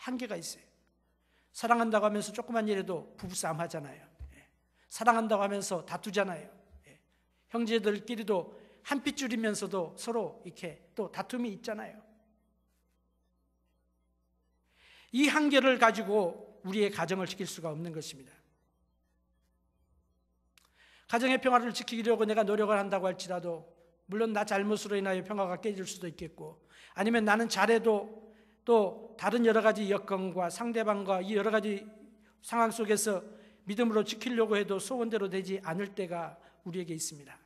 한계가 있어요. 사랑한다고 하면서 조그만 일에도 부부싸움 하잖아요. 사랑한다고 하면서 다투잖아요. 형제들끼리도 한 핏줄이면서도 서로 이렇게 또 다툼이 있잖아요. 이 한계를 가지고 우리의 가정을 지킬 수가 없는 것입니다. 가정의 평화를 지키려고 내가 노력을 한다고 할지라도 물론 나 잘못으로 인하여 평화가 깨질 수도 있겠고, 아니면 나는 잘해도 또 다른 여러 가지 여건과 상대방과 이 여러 가지 상황 속에서 믿음으로 지키려고 해도 소원대로 되지 않을 때가 우리에게 있습니다.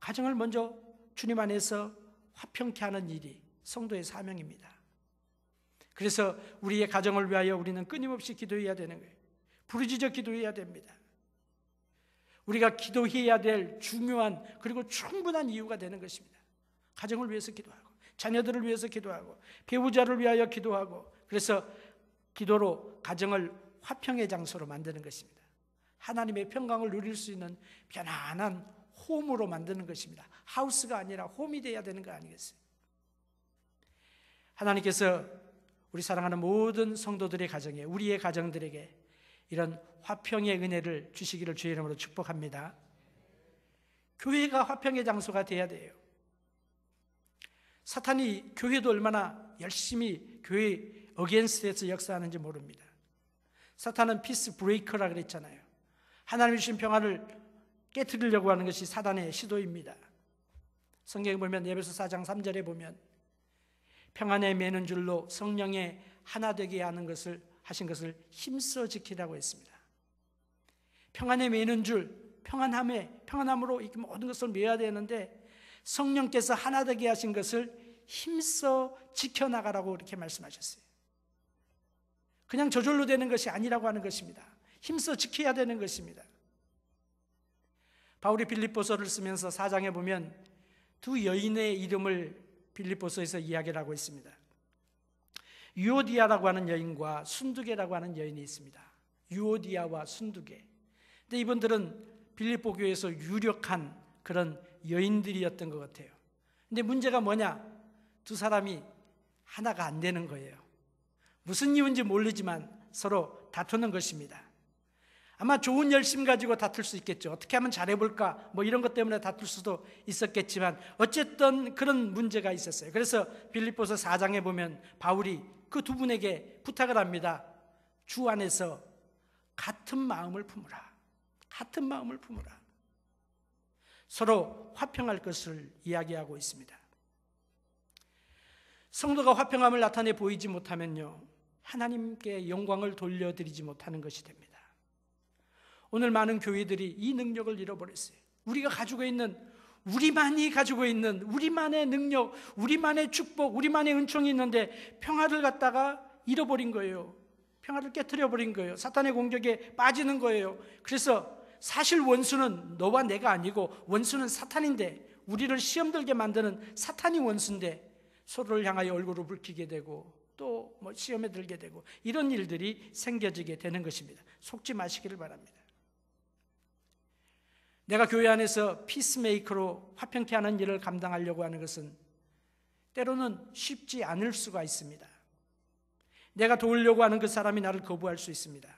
가정을 먼저 주님 안에서 화평케 하는 일이 성도의 사명입니다. 그래서 우리의 가정을 위하여 우리는 끊임없이 기도해야 되는 거예요. 부르짖어 기도해야 됩니다. 우리가 기도해야 될 중요한 그리고 충분한 이유가 되는 것입니다. 가정을 위해서 기도하고, 자녀들을 위해서 기도하고, 배우자를 위하여 기도하고, 그래서 기도로 가정을 화평의 장소로 만드는 것입니다. 하나님의 평강을 누릴 수 있는 편안한 홈으로 만드는 것입니다. 하우스가 아니라 홈이 되어야 되는 거 아니겠어요? 하나님께서 우리 사랑하는 모든 성도들의 가정에, 우리의 가정들에게 이런 화평의 은혜를 주시기를 주의 이름으로 축복합니다. 교회가 화평의 장소가 되어야 돼요. 사탄이 교회도 얼마나 열심히 교회 어게인스트에서 역사하는지 모릅니다. 사탄은 피스 브레이커라 그랬잖아요. 하나님이 주신 평화를 깨트리려고 하는 것이 사단의 시도입니다. 성경에 보면 에베소 4장 3절에 보면 평안에 매는 줄로 성령에 하나 되게 하신 것을 힘써 지키라고 했습니다. 평안에 매는 줄, 평안함으로 이 모든 것을 매야 되는데 성령께서 하나 되게 하신 것을 힘써 지켜나가라고 이렇게 말씀하셨어요. 그냥 저절로 되는 것이 아니라고 하는 것입니다. 힘써 지켜야 되는 것입니다. 바울이 빌립보서를 쓰면서 4장에 보면 두 여인의 이름을 빌립보서에서 이야기를 하고 있습니다. 유오디아라고 하는 여인과 순두계라고 하는 여인이 있습니다. 유오디아와 순두계. 근데 이분들은 빌립보 교회에서 유력한 그런 여인들이었던 것 같아요. 근데 문제가 뭐냐? 두 사람이 하나가 안 되는 거예요. 무슨 이유인지 모르지만 서로 다투는 것입니다. 아마 좋은 열심 가지고 다툴 수 있겠죠. 어떻게 하면 잘해볼까? 이런 것 때문에 다툴 수도 있었겠지만 어쨌든 그런 문제가 있었어요. 그래서 빌립보서 4장에 보면 바울이 그 두 분에게 부탁을 합니다. 주 안에서 같은 마음을 품으라. 같은 마음을 품으라. 서로 화평할 것을 이야기하고 있습니다. 성도가 화평함을 나타내 보이지 못하면요, 하나님께 영광을 돌려드리지 못하는 것이 됩니다. 오늘 많은 교회들이 이 능력을 잃어버렸어요. 우리가 가지고 있는, 우리만이 가지고 있는 우리만의 능력, 우리만의 축복, 우리만의 은총이 있는데 평화를 갖다가 잃어버린 거예요. 평화를 깨트려버린 거예요. 사탄의 공격에 빠지는 거예요. 그래서 사실 원수는 너와 내가 아니고 원수는 사탄인데, 우리를 시험 들게 만드는 사탄이 원수인데 서로를 향하여 얼굴을 붉히게 되고 또 시험에 들게 되고 이런 일들이 생겨지게 되는 것입니다. 속지 마시기를 바랍니다. 내가 교회 안에서 피스메이커로 화평케 하는 일을 감당하려고 하는 것은 때로는 쉽지 않을 수가 있습니다. 내가 도우려고 하는 그 사람이 나를 거부할 수 있습니다.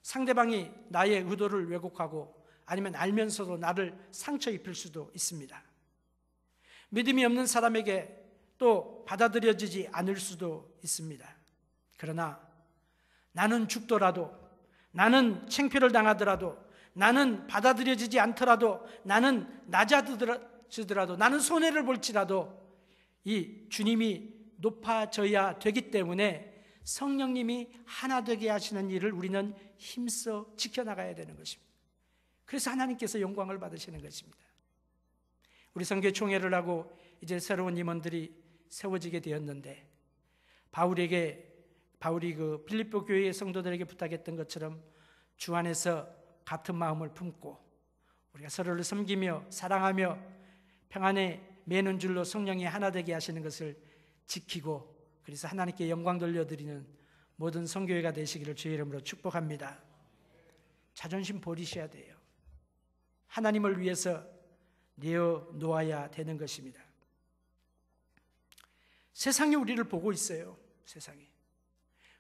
상대방이 나의 의도를 왜곡하고 아니면 알면서도 나를 상처 입힐 수도 있습니다. 믿음이 없는 사람에게 또 받아들여지지 않을 수도 있습니다. 그러나 나는 죽더라도, 나는 창피를 당하더라도, 나는 받아들여지지 않더라도, 나는 낮아지더라도, 나는 손해를 볼지라도 이 주님이 높아져야 되기 때문에 성령님이 하나 되게 하시는 일을 우리는 힘써 지켜나가야 되는 것입니다. 그래서 하나님께서 영광을 받으시는 것입니다. 우리 선교회 총회를 하고 이제 새로운 임원들이 세워지게 되었는데, 바울이 그 빌립보 교회의 성도들에게 부탁했던 것처럼 주 안에서 같은 마음을 품고 우리가 서로를 섬기며 사랑하며 평안에 매는 줄로 성령이 하나 되게 하시는 것을 지키고, 그래서 하나님께 영광 돌려드리는 모든 성교회가 되시기를 주의 이름으로 축복합니다. 자존심 버리셔야 돼요. 하나님을 위해서 내어 놓아야 되는 것입니다. 세상이 우리를 보고 있어요. 세상이.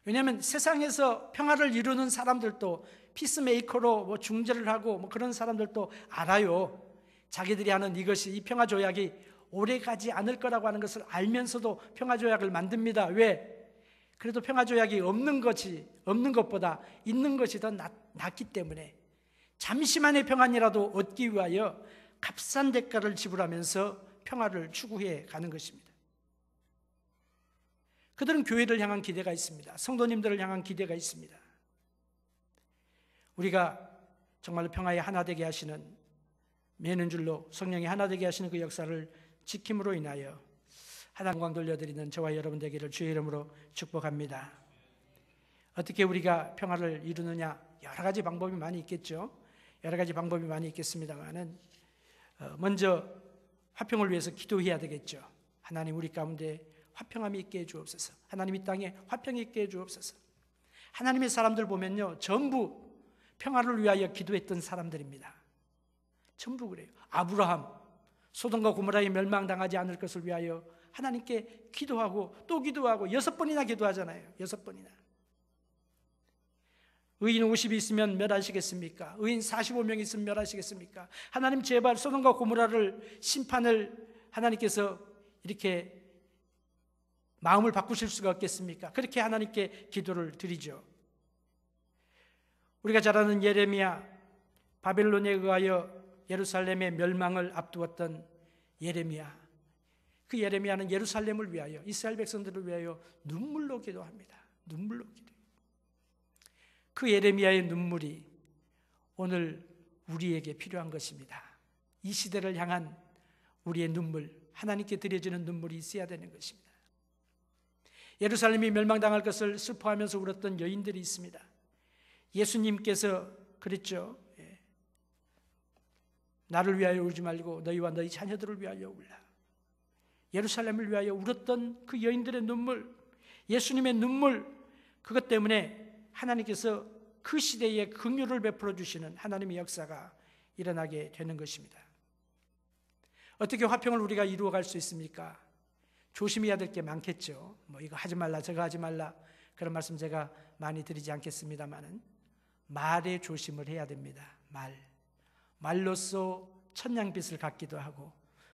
왜냐하면 세상에서 평화를 이루는 사람들도 피스메이커로 뭐 중재를 하고 뭐 그런 사람들도 알아요. 자기들이 하는 이 평화 조약이 오래 가지 않을 거라고 하는 것을 알면서도 평화 조약을 만듭니다. 왜? 그래도 평화 조약이 없는 것보다 있는 것이 더 낫기 때문에 잠시만의 평안이라도 얻기 위하여 값싼 대가를 지불하면서 평화를 추구해 가는 것입니다. 그들은 교회를 향한 기대가 있습니다. 성도님들을 향한 기대가 있습니다. 우리가 정말로 평화에 하나 되게 하시는, 매는 줄로 성령이 하나 되게 하시는 그 역사를 지킴으로 인하여 하나님 영광 돌려드리는 저와 여러분 되기를 주의 이름으로 축복합니다. 어떻게 우리가 평화를 이루느냐, 여러 가지 방법이 많이 있겠죠. 여러 가지 방법이 많이 있겠습니다만은 먼저 화평을 위해서 기도해야 되겠죠. 하나님, 우리 가운데 화평함이 있게 해주옵소서. 하나님, 이 땅에 화평이 있게 해주옵소서. 하나님의 사람들 보면요, 전부 평화를 위하여 기도했던 사람들입니다. 전부 그래요. 아브라함, 소돔과 고모라에 멸망당하지 않을 것을 위하여 하나님께 기도하고 또 기도하고 6번이나 기도하잖아요. 6번이나. 의인 50이 있으면 멸하시겠습니까? 의인 45명이 있으면 멸하시겠습니까? 하나님, 제발 소돔과 고모라를 심판을 하나님께서 이렇게 마음을 바꾸실 수가 없겠습니까? 그렇게 하나님께 기도를 드리죠. 우리가 잘 아는 예레미야, 바벨론에 의하여 예루살렘의 멸망을 앞두었던 예레미야. 그 예레미야는 예루살렘을 위하여, 이스라엘 백성들을 위하여 눈물로 기도합니다. 눈물로 기도해요. 그 예레미야의 눈물이 오늘 우리에게 필요한 것입니다. 이 시대를 향한 우리의 눈물, 하나님께 드려지는 눈물이 있어야 되는 것입니다. 예루살렘이 멸망당할 것을 슬퍼하면서 울었던 여인들이 있습니다. 예수님께서 그랬죠. 나를 위하여 울지 말고 너희와 너희 자녀들을 위하여 울라. 예루살렘을 위하여 울었던 그 여인들의 눈물, 예수님의 눈물, 그것 때문에 하나님께서 그 시대에 긍휼을 베풀어 주시는 하나님의 역사가 일어나게 되는 것입니다. 어떻게 화평을 우리가 이루어갈 수 있습니까? 조심해야 될 게 많겠죠. 뭐 이거 하지 말라, 저거 하지 말라, 그런 말씀 제가 많이 드리지 않겠습니다만은 말에 조심을 해야 됩니다. 말로써 천냥빚을 갚기도 하고